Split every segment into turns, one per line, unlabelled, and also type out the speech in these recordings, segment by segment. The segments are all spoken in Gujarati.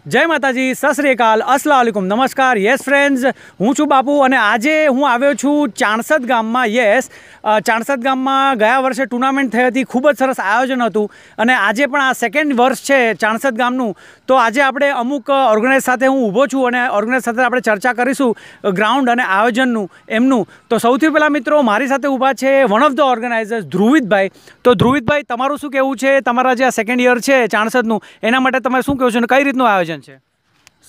जय माताजी, सत श्री अकाल, अस्सलाम वालेकुम, नमस्कार। येस फ्रेंड्स, हूँ छूं बापू અને આજે હું આવ્યો છું ચાણસદ ગામમાં। યસ, ચાણસદ ગામમાં ગયા વર્ષે ટુર્નામેન્ટ થઈ હતી, ખૂબ જ સરસ આયોજન હતું અને આજે પણ આ સેકન્ડ વર્ષ છે ચાણસદ ગામનું। તો આજે આપણે અમુક ઓર્ગેનાઇઝ સાથે હું ઊભો છું અને ઓર્ગેનાઇઝ સાથે આપણે ચર્ચા કરીશું ગ્રાઉન્ડ અને આયોજનનું એમનું। તો સૌથી પહેલાં મિત્રો મારી સાથે ઊભા છે વન ઓફ ધ ઓર્ગેનાઇઝર્સ ધ્રુવિતભાઈ। તો ધ્રુવિતભાઈ, તમારું શું કહેવું છે? તમારા જે આ સેકન્ડ યર છે ચાણસદનું, એના માટે તમે શું કહો છો અને કઈ રીતનું આયોજન છે?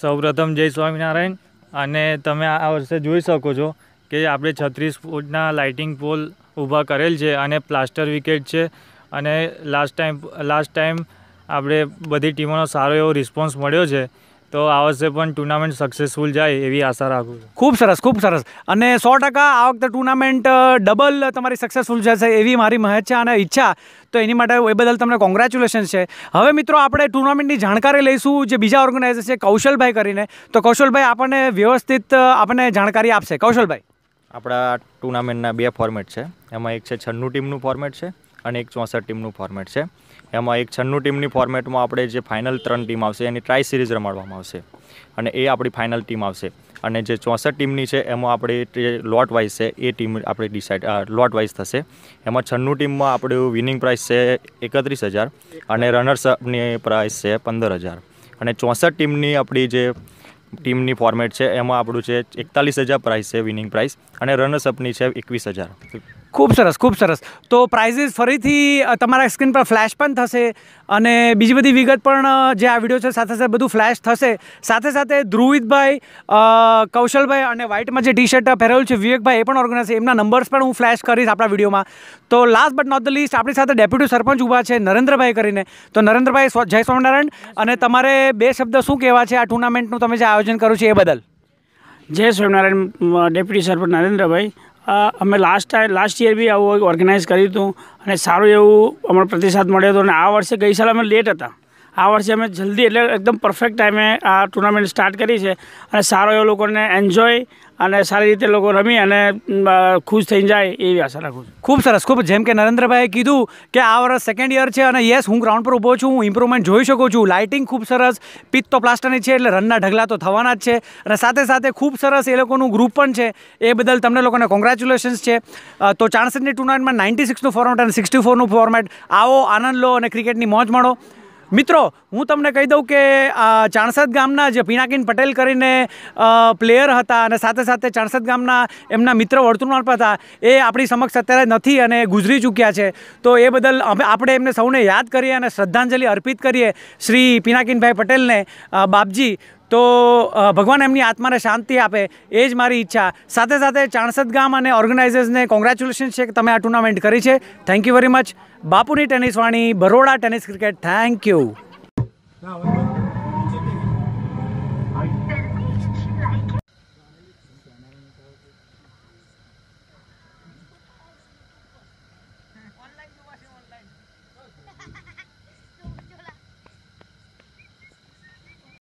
સૌપ્રથમ જય સ્વામિનારાયણ। અને તમે આ વર્ષે જોઈ શકો છો કે આપણે 36 ફૂટના લાઇટિંગ પોલ ઊભા કરેલ છે અને પ્લાસ્ટર વિકેટ છે અને લાસ્ટ ટાઈમ આપણે બધી ટીમોનો સારો એવો રિસ્પોન્સ મળ્યો છે। તો આ વર્ષે પણ ટુર્નામેન્ટ સક્સેસફુલ જાય એવી આશા રાખું છું।
ખૂબ સરસ, ખૂબ સરસ। અને 100% આ વખતે ટુર્નામેન્ટ ડબલ તમારી સક્સેસફુલ જશે એવી મારી મહેચ્છા અને ઈચ્છા। તો એની માટે એ બદલ તમને કોંગ્રેચ્યુલેશન છે। હવે મિત્રો આપણે ટુર્નામેન્ટની જાણકારી લઈશું જે બીજા ઓર્ગેનાઇઝર છે કૌશલભાઈ કરીને। તો કૌશલભાઈ આપણને વ્યવસ્થિત આપણને જાણકારી આપશે। કૌશલભાઈ,
આપણા ટુર્નામેન્ટના 2 ફોર્મેટ છે, એમાં એક છે 96 ટીમનું ફોર્મેટ છે અને એક 64 ટીમનું ફોર્મેટ છે। એમાં એક 96 ટીમની ફોર્મેટમાં આપણે જે ફાઇનલ 3 ટીમ આવશે એની ટ્રાય સિરીઝ રમાડવામાં આવશે અને એ આપણી ફાઇનલ ટીમ આવશે। અને જે 64 ટીમની છે એમાં આપણે જે લોટ વાઇઝ છે એ ટીમ આપણે ડિસાઇડ લોટ વાઇઝ થશે। એમાં 96 ટીમમાં આપણું વિનિંગ પ્રાઇસ છે 31,000 અને રનર્સઅપની પ્રાઇસ છે 15,000 અને 64 ટીમની આપણી જે ટીમની ફોર્મેટ છે એમાં આપણું છે 41,000 પ્રાઇસ છે વિનિંગ પ્રાઇસ અને રનર્સઅપની છે 21,000।
ખૂબ સરસ, ખૂબ સરસ। તો પ્રાઇઝીસ ફરીથી તમારા સ્ક્રીન પર ફ્લેશ પણ થશે અને બીજી બધી વિગત પણ જે આ વિડીયો છે સાથે સાથે બધું ફ્લેશ થશે। સાથે સાથે ધ્રુવિતભાઈ, કૌશલભાઈ અને વ્હાઇટમાં જે ટી શર્ટ પહેરેલું છે વિવેકભાઈ, એ પણ ઓર્ગેનાઇઝ છે, એમના નંબર્સ પણ હું ફ્લેશ કરીશ આપણા વિડીયોમાં। તો last but not the least આપણી સાથે ડેપ્યુટી સરપંચ ઊભા છે નરેન્દ્રભાઈ કરીને। તો નરેન્દ્રભાઈ, જય સ્વામિનારાયણ। અને તમારે 2 શબ્દ શું કહેવા છે આ ટુર્નામેન્ટનું તમે જે આયોજન કર્યું છે એ બદલ?
જય સ્વામિનારાયણ, ડેપ્યુટી સરપંચ નરેન્દ્રભાઈ। અમે લાસ્ટ યર બી આવું ઓર્ગેનાઇઝ કર્યું હતું અને સારું એવું અમને પ્રતિસાદ મળ્યો હતો અને આ વર્ષે ગઈ સાલ અમે લેટ હતા, આ વર્ષે અમે જલ્દી એટલે એકદમ પરફેક્ટ ટાઈમે આ ટુર્નામેન્ટ સ્ટાર્ટ કરી છે અને સારો એવો લોકોને એન્જોય અને સારી રીતે લોકો રમી અને ખુશ થઈ જાય એવી આશા રાખું છું।
ખૂબ સરસ, ખૂબ। જેમ કે નરેન્દ્રભાઈએ કીધું કે આ વર્ષ સેકન્ડ યર છે અને યસ, હું ગ્રાઉન્ડ પર ઊભો છું, હું ઇમ્પ્રુવમેન્ટ જોઈ શકું છું। લાઇટિંગ ખૂબ સરસ, પિચ તો પ્લાસ્ટરની છે એટલે રનના ઢગલા તો થવાના જ છે અને સાથે સાથે ખૂબ સરસ એ લોકોનું ગ્રુપ પણ છે, એ બદલ તમને લોકોને કોંગ્રેચ્યુલેશન્સ છે। તો ચાણસદની ટુર્નામેન્ટમાં 96નું ફોર્મેટ અને 64નું ફોર્મેટ, આવો આનંદ લો અને ક્રિકેટની મોજ માણો। મિત્રો, હું તમને કહી દઉં કે ચાણસદ ગામના જે પિનાકીન પટેલ કરીને પ્લેયર હતા અને સાથે સાથે ચાણસદ ગામના એમના મિત્ર વર્તુળમાં પણ હતા, એ આપણી સમક્ષ અત્યારે નથી અને ગુજરી ચૂક્યા છે। તો એ બદલ આપણે એમને સૌને યાદ કરીએ અને શ્રદ્ધાંજલિ અર્પિત કરીએ શ્રી પિનાકીનભાઈ પટેલને, બાપજી। તો ભગવાન એમની આત્માને શાંતિ આપે એ જ મારી ઈચ્છા। સાથે સાથે ચાણસદ ગામ અને ઓર્ગેનાઇઝર્સને કોંગ્રેચ્યુલેશન છે કે તમે આ ટુર્નામેન્ટ કરી છે। Thank you very much. બાપુની ટેનિસ વાણી, Baroda tennis cricket, thank you.